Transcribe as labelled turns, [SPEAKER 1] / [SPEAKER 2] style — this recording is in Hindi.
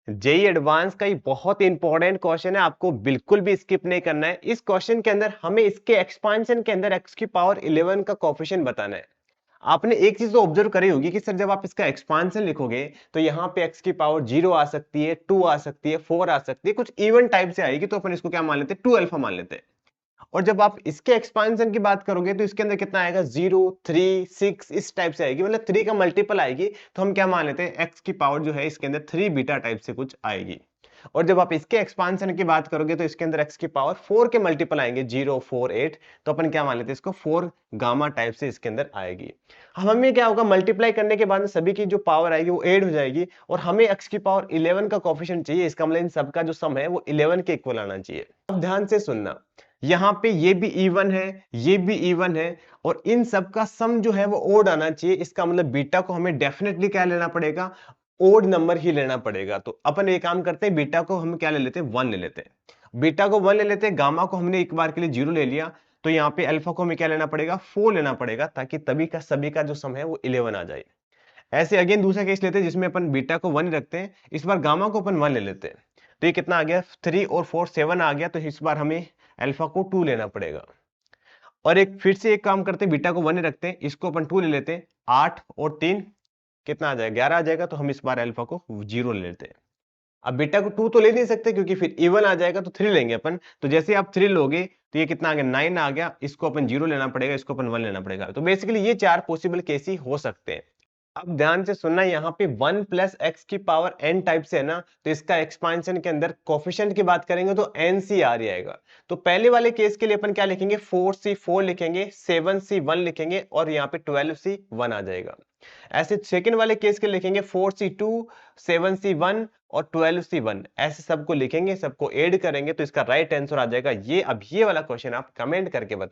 [SPEAKER 1] जेई एडवांस का ये बहुत इंपॉर्टेंट क्वेश्चन है, आपको बिल्कुल भी स्किप नहीं करना है। इस क्वेश्चन के अंदर हमें इसके एक्सपांशन के अंदर x की पावर 11 का कोफिशिएंट बताना है। आपने एक चीज तो ऑब्जर्व करी होगी कि सर जब आप इसका एक्सपांशन लिखोगे तो यहाँ पे x की पावर 0 आ सकती है, 2 आ सकती है, 4 आ सकती है, कुछ इवन टाइप से आएगी, तो अपन इसको क्या मान लेते हैं, 2 अल्फा मान लेते हैं। और जब आप इसके एक्सपांशन की बात करोगे तो इसके अंदर कितना आएगा, 0, 3, 6 इस टाइप से आएगी, मतलब 3 का मल्टीपल आएगी। तो हम क्या मान लेते हैं, एक्स की पावर जो है इसके अंदर 3 बीटा टाइप से कुछ आएगी। और जब आप इसके एक्सपांशन की बात करोगे तो इसके अंदर एक्स की पावर 4 के मल्टीपल आएंगे, 0, 4, 8। तो अपन क्या मान लेते हैं, इसको 4 गामा टाइप से इसके अंदर आएगी। हम हमें क्या होगा, मल्टीप्लाई करने के बाद में सभी की जो पावर आएगी वो ऐड हो जाएगी, और हमें एक्स की पावर 11 का कोफिशिएंट चाहिए। इसका मतलब इन सबका जो सम है वो 11 के इक्वल आना चाहिए। अब ध्यान से सुनना, यहाँ पे ये भी इवन है, ये भी इवन है, और इन सब का सम जो है वो ओड आना चाहिए। इसका मतलब बीटा को हमें डेफिनेटली क्या लेना पड़ेगा, ओड नंबर ही लेना पड़ेगा। तो अपन ये काम करते हैं, बीटा को हम क्या ले लेते हैं, 1 ले लेते हैं। बीटा को 1 ले लेते हैं, गामा को हमने एक बार के लिए 0 ले लिया, तो यहाँ पे अल्फा को हमें क्या लेना पड़ेगा, 4 लेना पड़ेगा, ताकि तभी का सभी का जो सम है वो 11 आ जाए। ऐसे अगेन दूसरा केस लेते हैं जिसमें अपन बीटा को 1 रखते हैं, इस बार गामा को अपन 1 ले लेते हैं। तो ये कितना आ गया, 3 और 4 7 आ गया। तो इस बार हमें अल्फा को 2 लेना पड़ेगा। और एक फिर से एक काम करते हैं, बीटा को 1 रखते हैं, इसको अपन 2 ले लेते हैं। 8 और 3 कितना आ जाएगा, 11 आ जाएगा। तो हम इस बार अल्फा को 0 ले लेते हैं। अब बीटा को 2 तो ले नहीं सकते क्योंकि फिर इवन आ जाएगा, तो 3 लेंगे अपन। तो जैसे आप 3 लोगे तो ये कितना आ गया, 9 आ गया। इसको अपन 0 लेना पड़ेगा, इसको अपन 1 लेना पड़ेगा। तो बेसिकली ये 4 पॉसिबल केस ही हो सकते हैं। अब ध्यान से सुनना, यहाँ पे 1 प्लस एक्स की पावर n टाइप से है ना, तो इसका एक्सपांशन के अंदर कोफिशिएंट की बात करेंगे तो NCR ही आएगा। तो पहले वाले केस के लिए अपन क्या लिखेंगे, 4C4 लिखेंगे, 7C1 लिखेंगे, और यहाँ पे 12C1 आ जाएगा। ऐसे सेकंड वाले केस के लिखेंगे 4C2, 7C1 और 12C1, ऐसे सबको लिखेंगे, सबको ऐड करेंगे, तो इसका राइट आंसर आ जाएगा ये। अब ये वाला क्वेश्चन आप कमेंट करके बता